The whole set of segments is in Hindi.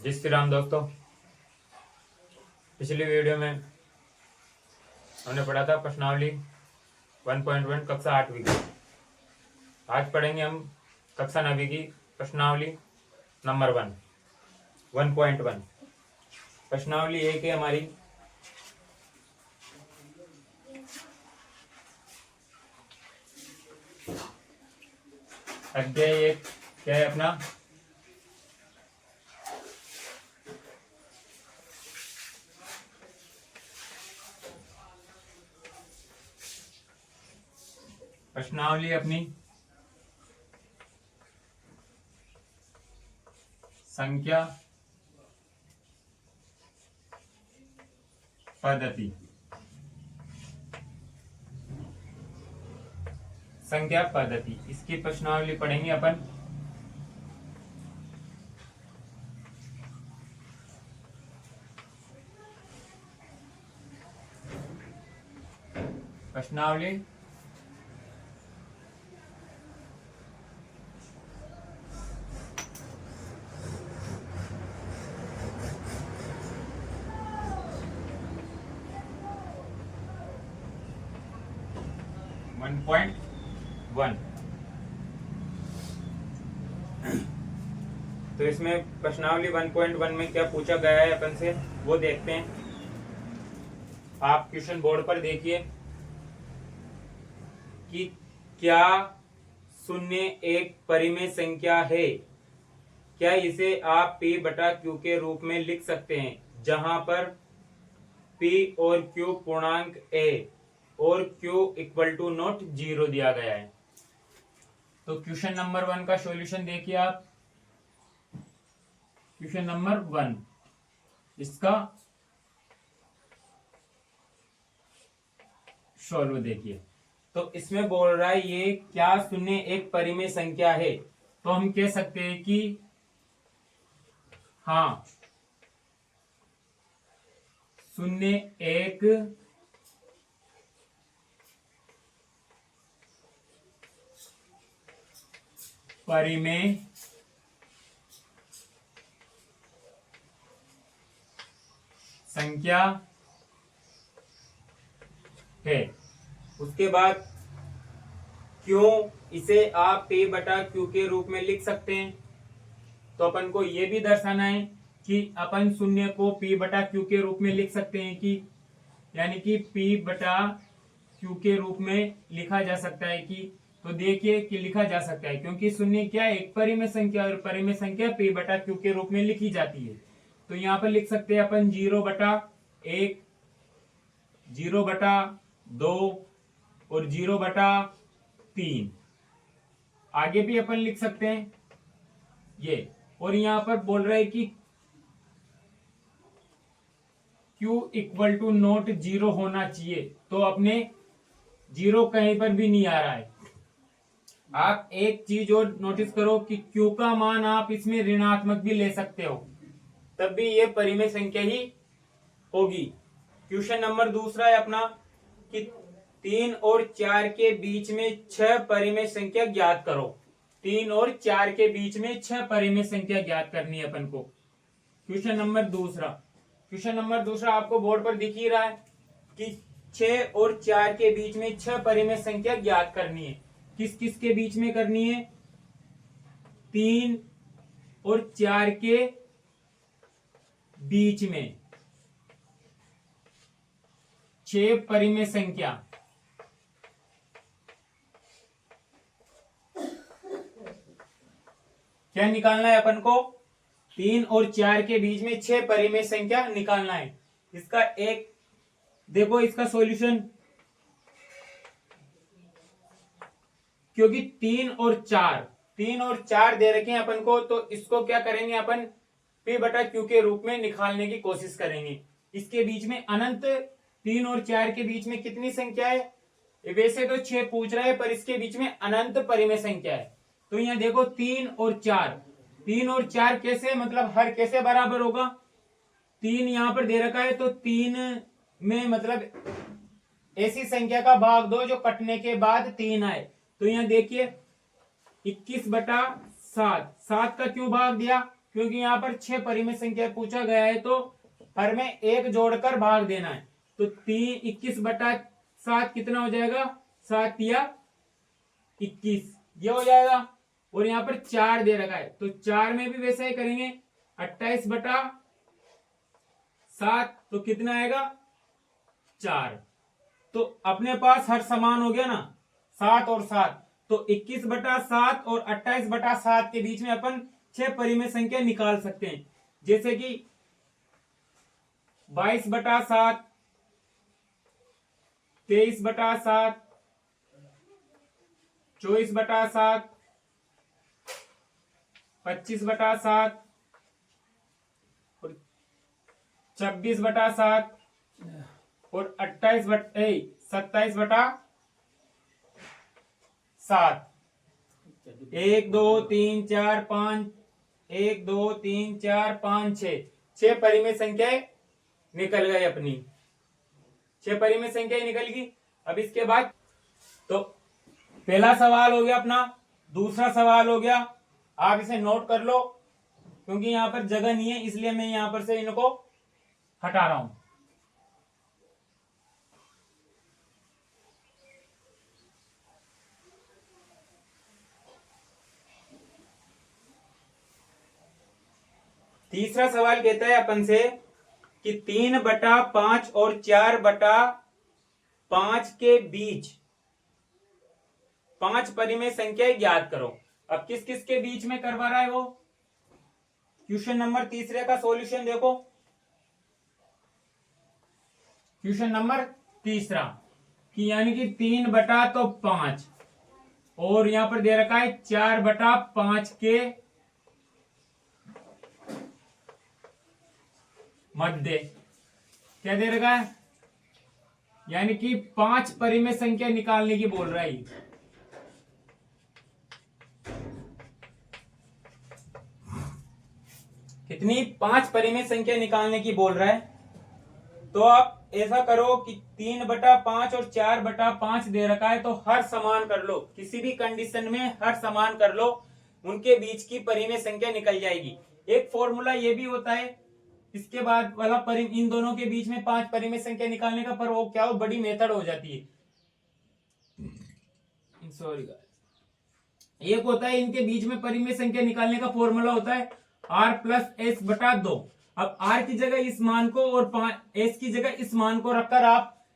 जय श्री राम दोस्तों। पिछली वीडियो में हमने पढ़ा था प्रश्नावली 1.1 कक्षा 8वीं की। आज पढ़ेंगे हम कक्षा 9वीं की प्रश्नावली नंबर 1.1। प्रश्नावली एक है हमारी। अध्याय 1 क्या है अपना? प्रश्नावली अपनी संख्या पद्धति। संख्या पद्धति इसकी प्रश्नावली पढ़ेंगे अपन। प्रश्नावली .1 तो इसमें प्रश्नावली 1.1 में क्या पूछा गया है अपन से वो देखते हैं। आप क्वेश्चन बोर्ड पर देखिए कि क्या शून्य एक परिमेय संख्या है? क्या इसे आप P बटा Q के रूप में लिख सकते हैं, जहां पर P और Q पूर्णांक A और Q इक्वल टू नॉट 0 दिया गया है। तो क्वेश्चन नंबर 1 का सॉल्यूशन देखिए आप। क्वेश्चन नंबर 1 इसका सॉल्व देखिए। तो इसमें बोल रहा है ये क्या शून्य एक परिमेय संख्या है? तो हम कह सकते हैं कि हाँ, शून्य एक परिमेय संख्या है। उसके बाद क्यों इसे आप P बटा Q के रूप में लिख सकते हैं? तो अपन को ये भी दर्शाना है कि अपन शून्य को P बटा Q के रूप में लिख सकते हैं कि यानी कि P बटा Q के रूप में लिखा जा सकता है कि तो देखिए कि लिखा जा सकता है, क्योंकि शून्य क्या है? एक परिमेय संख्या और परिमेय संख्या P बटा Q के रूप में लिखी जाती है। तो यहाँ पर लिख सकते हैं अपन 0 बटा 1, 0 बटा 2 और 0 बटा 3। आगे भी अपन लिख सकते हैं ये। और यहां पर बोल रहे हैं कि Q इक्वल टू नॉट 0 होना चाहिए। तो अपने 0 कहीं पर भी नहीं आ रहा है। आप एक चीज और नोटिस करो कि Q का मान आप इसमें ऋणात्मक भी ले सकते हो, तब भी ये परिमेय संख्या ही होगी। क्वेश्चन नंबर दूसरा है अपना कि 3 और 4 के बीच में 6 परिमेय संख्या ज्ञात करो। 3 और 4 के बीच में 6 परिमेय संख्या ज्ञात करनी है अपन को। क्वेश्चन नंबर दूसरा आपको बोर्ड पर दिख ही रहा है कि 6 और 4 के बीच में 6 परिमेय संख्या ज्ञात करनी है। किस किस के बीच में करनी है? 3 और 4 के बीच में 6 परिमेय संख्या। क्या निकालना है अपन को? 3 और 4 के बीच में 6 परिमेय संख्या निकालना है। इसका एक देखो इसका सॉल्यूशन, क्योंकि 3 और 4 दे रखे हैं अपन को, तो इसको क्या करेंगे अपन? P बटा Q के रूप में निकालने की कोशिश करेंगे। इसके बीच में अनंत 3 और 4 के बीच में कितनी संख्या है? वैसे तो 6 पूछ रहा है, पर इसके बीच में अनंत परिमेय संख्या है। तो यहाँ देखो 3 और 4 कैसे, मतलब हर कैसे बराबर होगा? 3 यहां पर दे रखा है, तो 3 में मतलब ऐसी संख्या का भाग दो जो कटने के बाद 3 आए। तो यहाँ देखिए 21/7, 7 का क्यों भाग दिया? क्योंकि यहाँ पर 6 परिमेय संख्या पूछा गया है तो हर में एक जोड़कर भाग देना है। तो 21/7 कितना हो जाएगा, 7 या 21 ये हो जाएगा। और यहाँ पर 4 दे रखा है तो 4 में भी वैसा ही करेंगे, 28/7 तो कितना आएगा 4। तो अपने पास हर समान हो गया ना, 7 और 7, तो 21/7 और 28/7 के बीच में अपन 6 परिमेय संख्या निकाल सकते हैं, जैसे कि 22/7, 23/7, 24/7, 25/7 और 26/7 और 27/7। 1 2 3 4 5, 1 2 3 4 5 6 परिमेय संख्याएं निकल गई अपनी, 6 परिमेय संख्याएं निकल गई। अब इसके बाद तो पहला सवाल हो गया अपना, दूसरा सवाल हो गया, आप इसे नोट कर लो क्योंकि यहां पर जगह नहीं है इसलिए मैं यहां पर से इनको हटा रहा हूं। तीसरा सवाल कहता है अपन से कि 3/5 और 4/5 के बीच 5 परिमेय संख्याएं ज्ञात करो। अब किस किस के बीच में करवा रहा है वो, क्वेश्चन नंबर तीसरे का सॉल्यूशन देखो। क्वेश्चन नंबर तीसरा कि यानी कि 3/5 और यहां पर दे रखा है 4/5 के मध्य, क्या दे रखा है, यानी कि 5 परिमेय संख्या निकालने की बोल रहा है। कितनी, 5 परिमेय संख्या निकालने की बोल रहा है। तो आप ऐसा करो कि 3/5 और 4/5 दे रखा है तो हर समान कर लो, किसी भी कंडीशन में हर समान कर लो, उनके बीच की परिमेय संख्या निकल जाएगी। एक फॉर्मूला ये भी होता है इसके बाद वाला इन दोनों के बीच में 5 परिमेय संख्या निकालने का, पर वो क्या हो, बड़ी मेथड हो जाती है। सॉरी गाइस, एक होता है इनके बीच में परिमेय संख्या निकालने का फॉर्मूला होता है r+s/2। अब r की जगह इस मान को और s की जगह इस मान को रखकर आप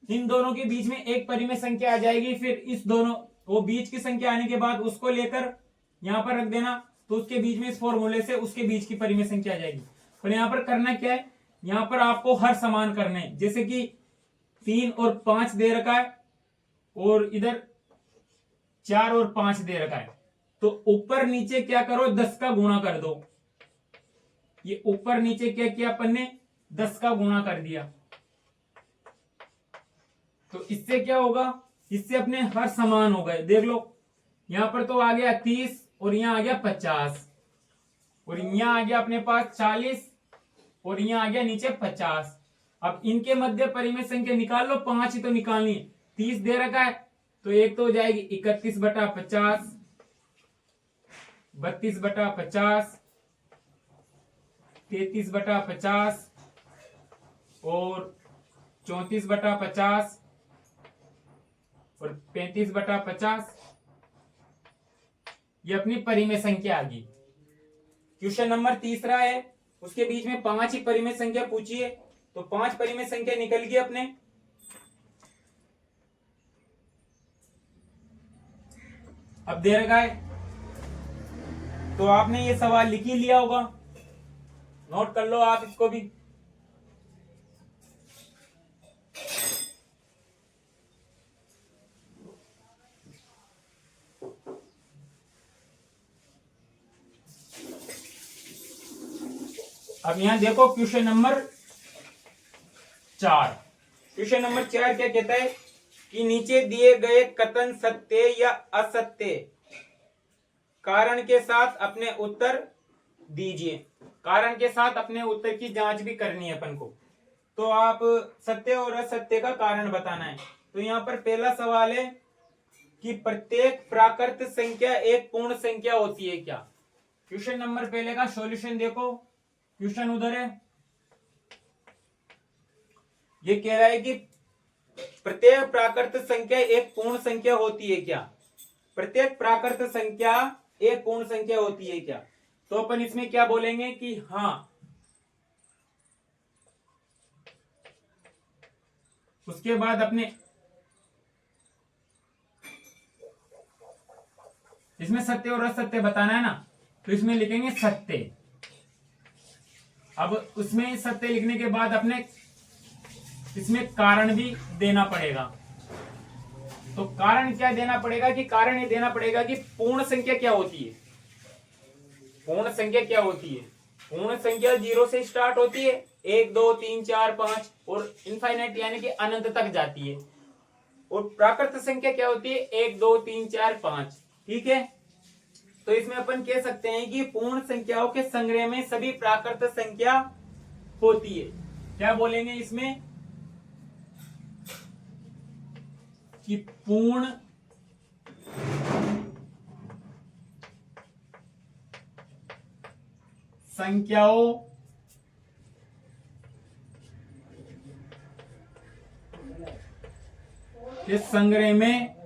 इन दोनों के बीच में एक परिमेय संख्या आ जाएगी, फिर इस दोनों वो बीच की संख्या आने के बाद उसको लेकर यहां पर रख देना, तो उसके बीच में इस फॉर्मूले से उसके बीच की परिमेय संख्या आ जाएगी। पर यहां पर करना क्या है, यहां पर आपको हर समान करने हैं, जैसे कि 3 और 5 दे रखा है और इधर 4 और 5 दे रखा है, तो ऊपर नीचे क्या करो, 10 का गुणा कर दो। ये ऊपर नीचे क्या किया अपन ने, 10 का गुणा कर दिया। तो इससे क्या होगा, इससे अपने हर समान हो गए। देख लो यहां पर तो आ गया 30 और यहां आ गया 50 और यहां आ गया अपने पास 40 और यहां आ गया नीचे 50। अब इनके मध्य परिमेय संख्या निकाल लो, 5 ही तो निकालनी है। 30 दे रखा है तो एक तो हो जाएगी 31/50, 32/50, 33/50 और 34/50 और 35/50। ये अपनी परिमेय संख्या आ गई। क्वेश्चन नंबर तीसरा है, उसके बीच में 5 ही परिमेय संख्या पूछी है, तो 5 परिमेय संख्या निकल गई अपने। अब दे रखा है तो आपने ये सवाल लिख ही लिया होगा, नोट कर लो आप इसको भी। अब यहां देखो क्वेश्चन नंबर 4। क्वेश्चन नंबर 4 क्या कहता है कि नीचे दिए गए कथन सत्य या असत्य कारण के साथ अपने उत्तर दीजिए। कारण के साथ अपने उत्तर की जांच भी करनी है अपन को, तो आप सत्य और असत्य का कारण बताना है। तो यहां पर पहला सवाल है कि प्रत्येक प्राकृत संख्या एक पूर्ण संख्या होती है क्या। क्वेश्चन नंबर पहले का सॉल्यूशन देखो, क्वेश्चन उधर है। ये कह रहा है कि प्रत्येक प्राकृत संख्या एक पूर्ण संख्या होती है क्या? प्रत्येक प्राकृत संख्या एक पूर्ण संख्या होती है क्या? तो अपन इसमें क्या बोलेंगे कि हाँ। उसके बाद अपने इसमें सत्य और असत्य बताना है ना, तो इसमें लिखेंगे सत्य। अब उसमें सत्य लिखने के बाद अपने इसमें कारण भी देना पड़ेगा। तो कारण क्या देना पड़ेगा कि कारण ये देना पड़ेगा कि पूर्ण संख्या क्या होती है। पूर्ण संख्या क्या होती है? पूर्ण संख्या 0 से स्टार्ट होती है, 1 2 3 4 5 और इनफाइनाइट यानी कि अनंत तक जाती है। और प्राकृत संख्या क्या होती है? 1 2 3 4 5। ठीक है, तो इसमें अपन कह सकते हैं कि पूर्ण संख्याओं के संग्रह में सभी प्राकृत संख्या होती है। क्या बोलेंगे इसमें कि पूर्ण संख्याओं के संग्रह में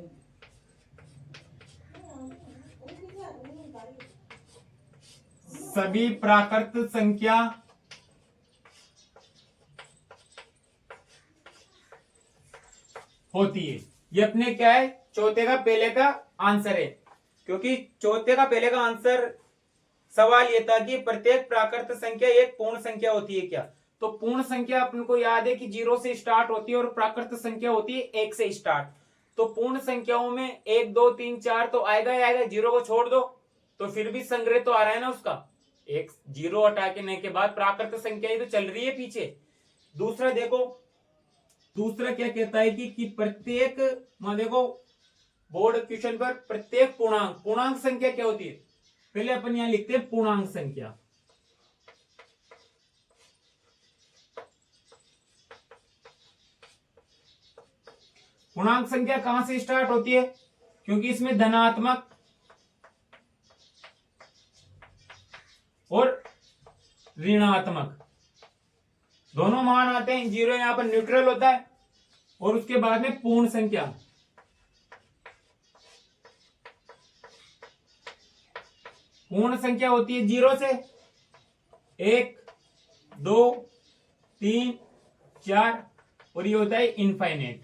सभी प्राकृत संख्या होती है। ये अपने क्या है, चौथे का पहले का आंसर है, क्योंकि चौथे का पहले का आंसर सवाल ये था कि प्रत्येक प्राकृत संख्या एक पूर्ण संख्या होती है क्या? तो पूर्ण संख्या अपन को याद है कि 0 से स्टार्ट होती है और प्राकृत संख्या होती है 1 से स्टार्ट। तो पूर्ण संख्याओं में 1 2 3 4 तो आएगा ही आएगा, 0 को छोड़ दो तो फिर भी संग्रह तो आ रहा है ना उसका। एक 0 हटाने के बाद प्राकृत संख्या ही तो चल रही है पीछे। दूसरा देखो, दूसरा क्या कहता है कि प्रत्येक, मान देखो बोर्ड क्वेश्चन पर प्रत्येक पूर्णांक, पूर्णांक संख्या क्या होती है? पहले अपन यहां लिखते हैं पूर्णांक संख्या। पूर्णांक संख्या कहां से स्टार्ट होती है? क्योंकि इसमें धनात्मक और ऋणात्मक दोनों मान आते हैं। 0 यहां पर न्यूट्रल होता है और उसके बाद में पूर्ण संख्या। पूर्ण संख्या होती है 0 से 1 2 3 4 और ये होता है इनफाइनाइट।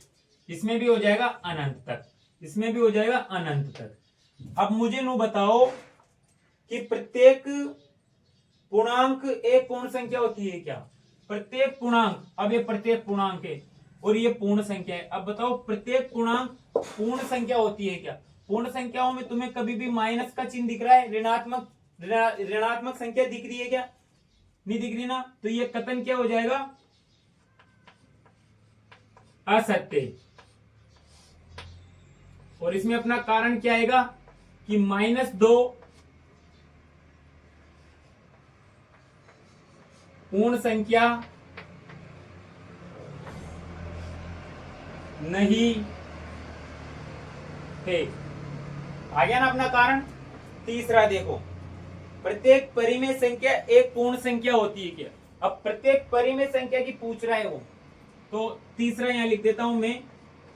इसमें भी हो जाएगा अनंत तक, इसमें भी हो जाएगा अनंत तक। अब मुझे नु बताओ कि प्रत्येक पूर्णांक एक पूर्ण संख्या होती है क्या? प्रत्येक पूर्णांक, अब ये प्रत्येक पूर्णांक है और ये पूर्ण संख्या है। अब बताओ प्रत्येक पूर्णांक पूर्ण संख्या होती है क्या? पूर्ण संख्याओं में तुम्हें कभी भी माइनस का चिन्ह दिख रहा है? ऋणात्मक संख्या दिख रही है क्या? नहीं दिख रही ना, तो ये कथन क्या हो जाएगा? असत्य। और इसमें अपना कारण क्या आएगा कि -2 पूर्ण संख्या नहीं है। आ गया ना अपना कारण। तीसरा देखो, प्रत्येक परिमेय संख्या एक पूर्ण संख्या होती है क्या? अब प्रत्येक परिमेय संख्या की पूछ रहा है वो, तो तीसरा यहां लिख देता हूं मैं,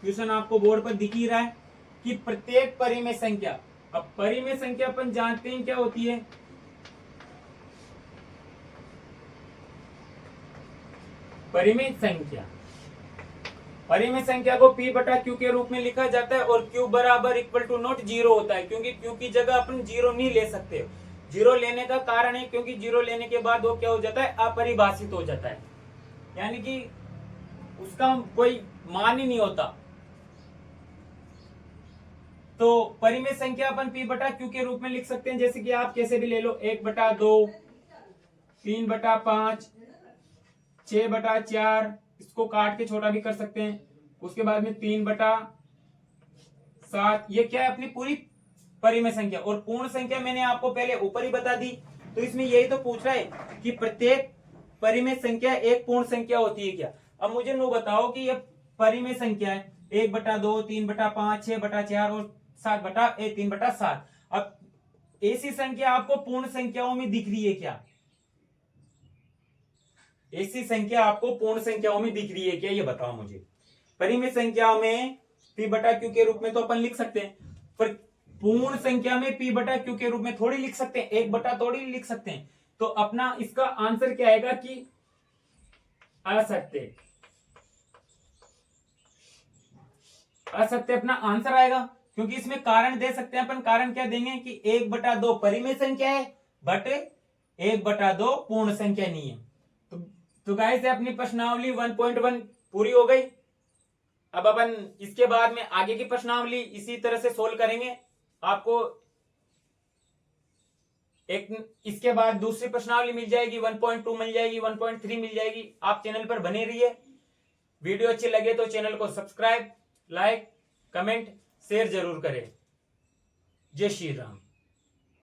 क्वेश्चन आपको बोर्ड पर दिख ही रहा है कि प्रत्येक परिमेय संख्या। अब परिमेय संख्या अपन जानते हैं क्या होती है? परिमेय संख्या, परिमेय संख्या को P बटा Q के रूप में लिखा जाता है और Q बराबर इक्वल टू नॉट 0 होता है, क्योंकि Q की जगह अपन 0 नहीं ले सकते। 0 लेने का कारण है क्योंकि 0 लेने के बाद वो क्या हो जाता है? अपरिभाषित हो जाता है, यानी कि उसका कोई मान ही नहीं होता। तो परिमेय संख्या अपन P बटा Q के रूप में लिख सकते हैं, जैसे कि आप कैसे भी ले लो, 1/2, 3/5, 6/4, इसको काट के छोटा भी कर सकते हैं। उसके बाद में 3/7, ये क्या है? अपनी पूरी परिमेय संख्या। और पूर्ण संख्या मैंने आपको पहले ऊपर ही बता दी। तो इसमें यही तो पूछ रहा है कि प्रत्येक परिमेय संख्या एक पूर्ण संख्या होती है क्या? अब मुझे नो बताओ कि ये परिमेय संख्या है 1/2, 3/5, 6/4 और 3/7। अब ऐसी संख्या आपको पूर्ण संख्याओं में दिख रही है क्या? ऐसी संख्या आपको पूर्ण संख्याओं में दिख रही है क्या, ये बताओ मुझे। परिमेय संख्या में p बटा q के रूप में तो अपन लिख सकते हैं, पर पूर्ण संख्या में p बटा q के रूप में थोड़ी लिख सकते हैं, एक बटा थोड़ी लिख सकते हैं। तो अपना इसका आंसर क्या आएगा कि असत्य। असत्य अपना आंसर आएगा, क्योंकि इसमें कारण दे सकते हैं अपन। कारण क्या देंगे कि 1/2 परिमेय संख्या है बट 1/2 पूर्ण संख्या नहीं है। तो गाइस अपनी प्रश्नावली 1.1 पूरी हो गई। अब अपन इसके बाद में आगे की प्रश्नावली इसी तरह से सोल्व करेंगे। आपको एक इसके बाद दूसरी प्रश्नावली मिल जाएगी, 1.2 मिल जाएगी, 1.3 मिल जाएगी। आप चैनल पर बने रहिए। वीडियो अच्छी लगे तो चैनल को सब्सक्राइब, लाइक, कमेंट, शेयर जरूर करें। जय श्री राम।